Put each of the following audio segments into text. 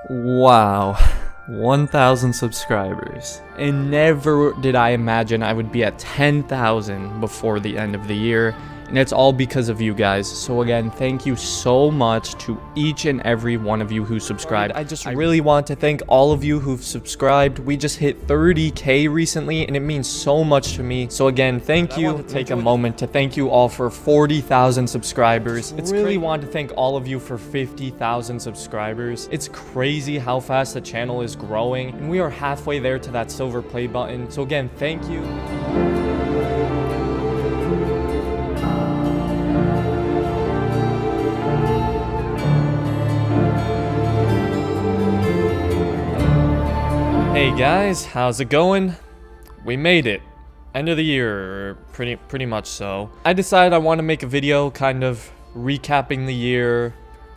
Wow, 1,000 subscribers. And never did I imagine I would be at 10,000 before the end of the year. And it's all because of you guys. So again, thank you so much to each and every one of you who subscribed. I really want to thank all of you who've subscribed. We just hit 30K recently and it means so much to me. So again, thank you. Take a moment to thank you all for 40,000 subscribers. It's really want to thank all of you for 50,000 subscribers. It's crazy how fast the channel is growing and we are halfway there to that silver play button. So again, thank you. Hey guys, how's it going? We made it. End of the year, pretty much so. I decided I want to make a video kind of recapping the year,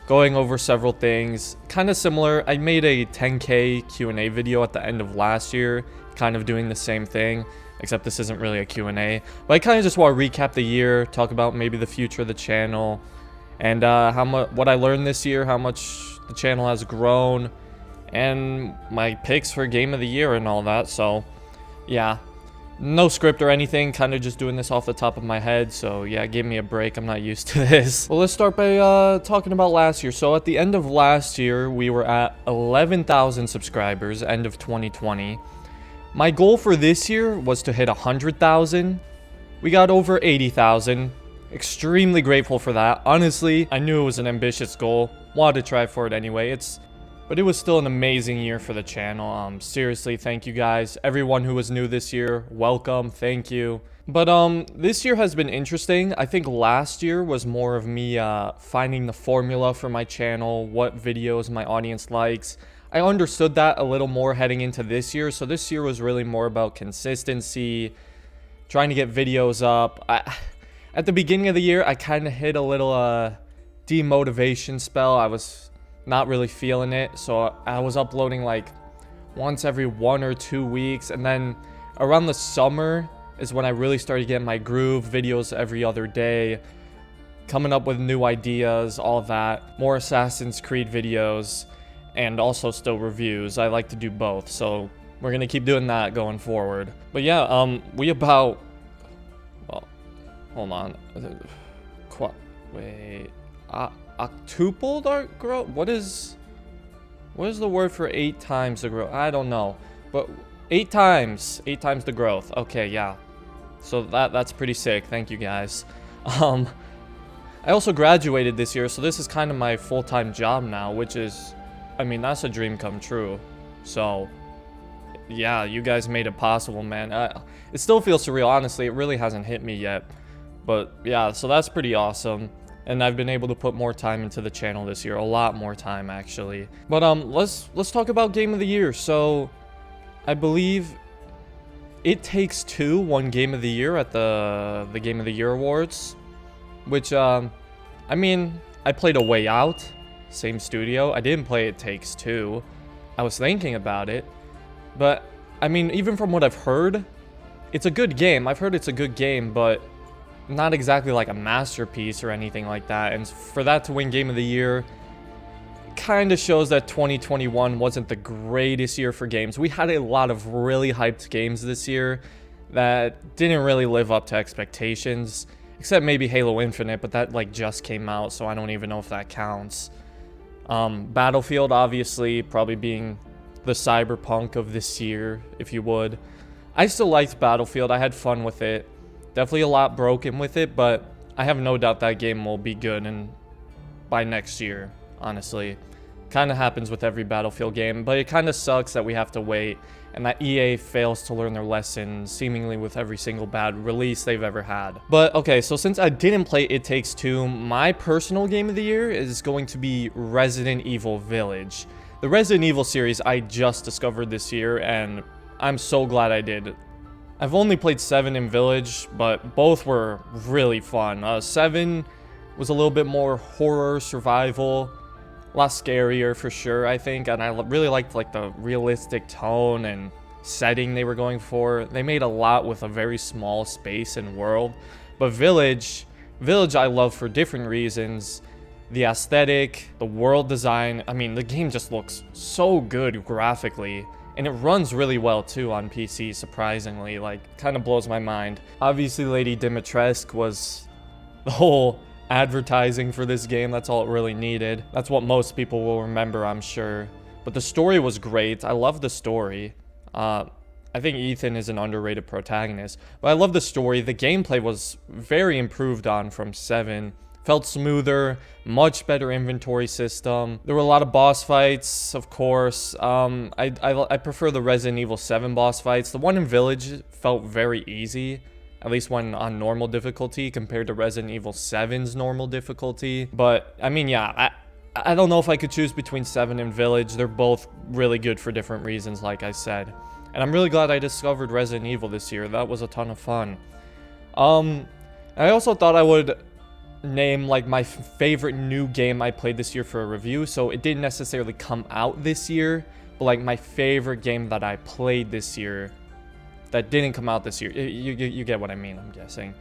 going over several things. Kind of similar, I made a 10K Q&A video at the end of last year, kind of doing the same thing, except this isn't really a Q&A. But I kind of just want to recap the year, talk about maybe the future of the channel, and what I learned this year, how much the channel has grown, and my picks for game of the year and all that. So yeah, no script or anything, kind of just doing this off the top of my head. So yeah, give me a break, I'm not used to this. Well, let's start by talking about last year. So at the end of last year, we were at 11,000 subscribers, end of 2020. My goal for this year was to hit 100,000. We got over 80,000. Extremely grateful for that. Honestly, I knew it was an ambitious goal, wanted to try for it anyway. But it was still an amazing year for the channel. Seriously, thank you guys. Everyone who was new this year, welcome, thank you. But this year has been interesting. I think last year was more of me finding the formula for my channel, what videos my audience likes. I understood that a little more heading into this year. So this year was really more about consistency, trying to get videos up. At the beginning of the year, I kind of hit a little demotivation spell. I was not really feeling it, so I was uploading like once every 1 or 2 weeks, and then around the summer is when I really started getting my groove, videos every other day, coming up with new ideas, all that, more Assassin's Creed videos, and also still reviews. I like to do both, so we're gonna keep doing that going forward. But yeah, well, hold on, wait, octupled our growth? What is the word for 8 times the growth? I don't know, but 8 times the growth. Okay, yeah, so that's pretty sick. Thank you guys. I also graduated this year, so this is kind of my full-time job now, which is, I mean, that's a dream come true. So yeah, you guys made it possible, man. It still feels surreal, honestly. It really hasn't hit me yet, but yeah, so that's pretty awesome. And I've been able to put more time into the channel this year, a lot more time actually. But let's talk about game of the year. So I believe It Takes Two won game of the year at the Game of the Year awards, which I mean, I played A Way Out, same studio. I didn't play It Takes Two. I was thinking about it, but I mean, even from what I've heard, it's a good game. I've heard it's a good game, but not exactly like a masterpiece or anything like that. And for that to win game of the year kind of shows that 2021 wasn't the greatest year for games. We had a lot of really hyped games this year that didn't really live up to expectations, except maybe Halo Infinite, but that like just came out, so I don't even know if that counts. Battlefield, obviously, probably being the cyberpunk of this year, if you would. I still liked Battlefield. I had fun with it. Definitely a lot broken with it, but I have no doubt that game will be good and by next year, honestly. Kind of happens with every Battlefield game, but it kind of sucks that we have to wait and that EA fails to learn their lesson seemingly with every single bad release they've ever had. But okay, so since I didn't play It Takes Two, my personal game of the year is going to be Resident Evil Village. The Resident Evil series I just discovered this year, and I'm so glad I did. I've only played 7 in Village, but both were really fun. 7 was a little bit more horror, survival, a lot scarier for sure, I think, and I really liked like the realistic tone and setting they were going for. They made a lot with a very small space and world. But Village I love for different reasons. the aesthetic, the world design. I mean, the game just looks so good graphically. And it runs really well too on PC, surprisingly. Like, kind of blows my mind. Obviously, Lady Dimitrescu was the whole advertising for this game. That's all it really needed. That's what most people will remember, I'm sure. But the story was great. I love the story. I think Ethan is an underrated protagonist. But I love the story. The gameplay was very improved on from 7. Felt smoother, much better inventory system. There were a lot of boss fights, of course. I prefer the Resident Evil 7 boss fights. The one in Village felt very easy, at least when on normal difficulty compared to Resident Evil 7's normal difficulty. But, I mean, yeah, I don't know if I could choose between 7 and Village. They're both really good for different reasons, like I said. And I'm really glad I discovered Resident Evil this year. That was a ton of fun. I also thought I would name like my favorite new game I played this year for a review. So it didn't necessarily come out this year, but like my favorite game that I played this year that didn't come out this year. You get what I mean, I'm guessing.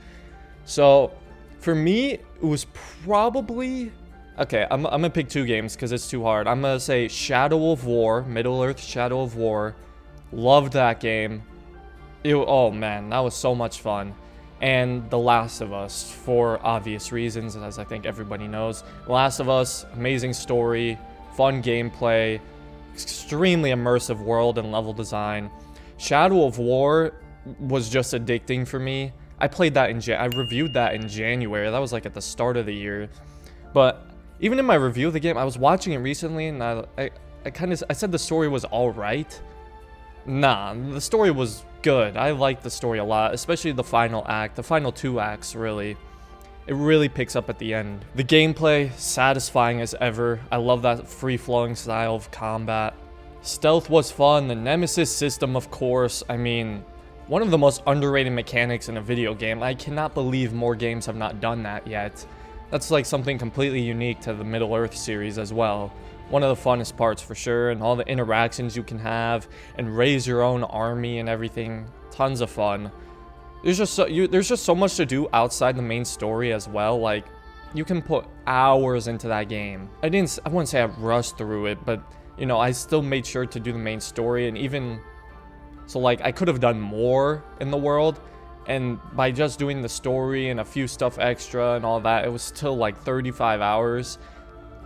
So for me, it was probably... Okay, I'm gonna pick 2 games because it's too hard. I'm gonna say Shadow of War, Middle-earth Shadow of War. Loved that game. Oh man, that was so much fun. And The Last of Us, for obvious reasons, as I think everybody knows. The Last of Us, amazing story, fun gameplay, extremely immersive world and level design. Shadow of War was just addicting for me. I played that I reviewed that in January. That was like at the start of the year. But even in my review of the game, I was watching it recently, and I said the story was alright. Nah, the story was good. I liked the story a lot, especially the final act, the final 2 acts, really. It really picks up at the end. The gameplay, satisfying as ever. I love that free-flowing style of combat. Stealth was fun. The Nemesis system, of course. I mean, one of the most underrated mechanics in a video game. I cannot believe more games have not done that yet. That's like something completely unique to the Middle-earth series as well. One of the funnest parts for sure, and all the interactions you can have, and raise your own army and everything. Tons of fun. There's just so much to do outside the main story as well. Like, you can put hours into that game. I wouldn't say I rushed through it, but you know, I still made sure to do the main story, and even so, like, I could have done more in the world, and by just doing the story and a few stuff extra and all that, it was still like 35 hours.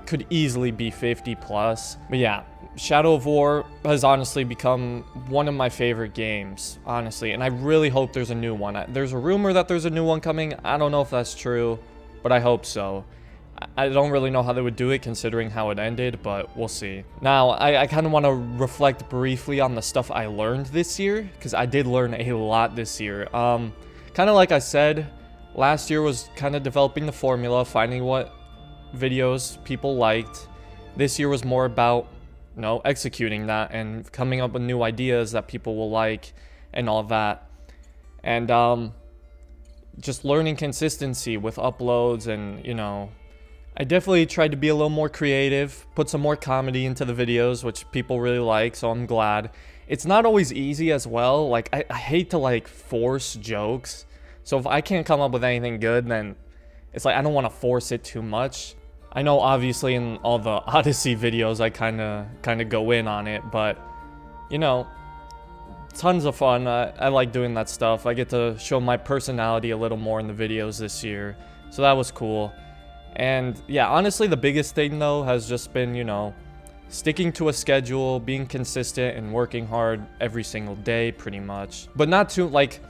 Could easily be 50 plus. But yeah, Shadow of War has honestly become one of my favorite games, honestly, and I really hope there's a new one. There's a rumor that there's a new one coming. I don't know if that's true, but I hope so. I don't really know how they would do it considering how it ended, but we'll see. Now, I kind of want to reflect briefly on the stuff I learned this year, because I did learn a lot this year. Kind of like I said, last year was kind of developing the formula, finding what videos people liked. This year was more about, you know, executing that and coming up with new ideas that people will like and all that. And just learning consistency with uploads, and you know, I definitely tried to be a little more creative, put some more comedy into the videos, which people really like, so I'm glad. It's not always easy as well. Like, I hate to like force jokes, so if I can't come up with anything good, then it's like I don't want to force it too much. I know obviously in all the Odyssey videos I kind of go in on it, but you know, tons of fun. I like doing that stuff. I get to show my personality a little more in the videos this year, so that was cool. And yeah, honestly, the biggest thing though has just been, you know, sticking to a schedule, being consistent, and working hard every single day pretty much. But not too, like,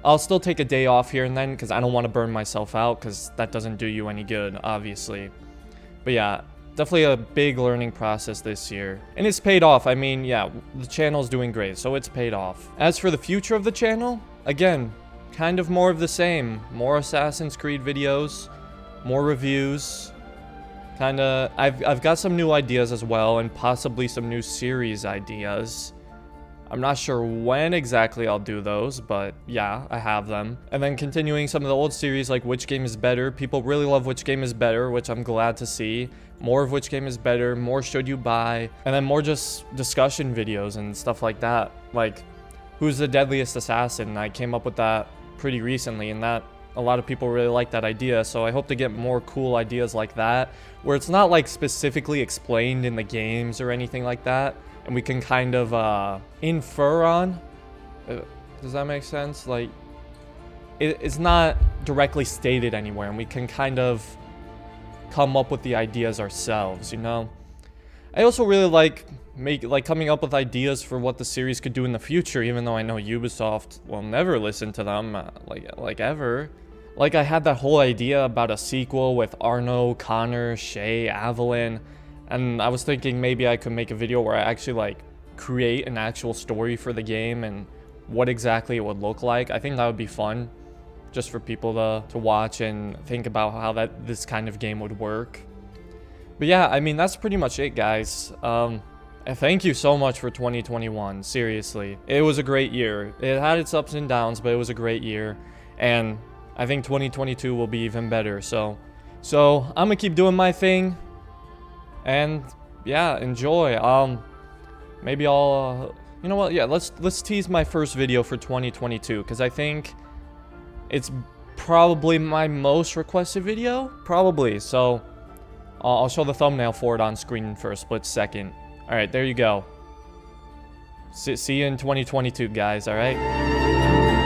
I'll still take a day off here and then because I don't want to burn myself out, because that doesn't do you any good, obviously. But yeah, definitely a big learning process this year. And it's paid off. I mean, yeah, the channel's doing great, so it's paid off. As for the future of the channel, again, kind of more of the same. More Assassin's Creed videos, more reviews. Kinda, I've got some new ideas as well, and possibly some new series ideas. I'm not sure when exactly I'll do those, but yeah, I have them. And then continuing some of the old series like Which Game is Better. People really love Which Game is Better, which I'm glad to see. More of Which Game is Better, more Should You Buy, and then more just discussion videos and stuff like that. Like, who's the deadliest assassin? I came up with that pretty recently, and that a lot of people really like that idea, so I hope to get more cool ideas like that, where it's not like specifically explained in the games or anything like that, and we can kind of infer on. Does that make sense? Like, it's not directly stated anywhere, and we can kind of come up with the ideas ourselves, you know? I also really like coming up with ideas for what the series could do in the future, even though I know Ubisoft will never listen to them, like ever. Like, I had that whole idea about a sequel with Arno, Connor, Shay, Evelyn, and I was thinking maybe I could make a video where I actually, like, create an actual story for the game and what exactly it would look like. I think that would be fun, just for people to watch and think about how this kind of game would work. But yeah, I mean, that's pretty much it, guys. Thank you so much for 2021, seriously. It was a great year. It had its ups and downs, but it was a great year. And I think 2022 will be even better. So I'm gonna keep doing my thing. And yeah, enjoy. Maybe I'll, you know what? Yeah, let's tease my first video for 2022, because I think it's probably my most requested video, probably. So I'll show the thumbnail for it on screen for a split second. All right, there you go. See you in 2022, guys. All right.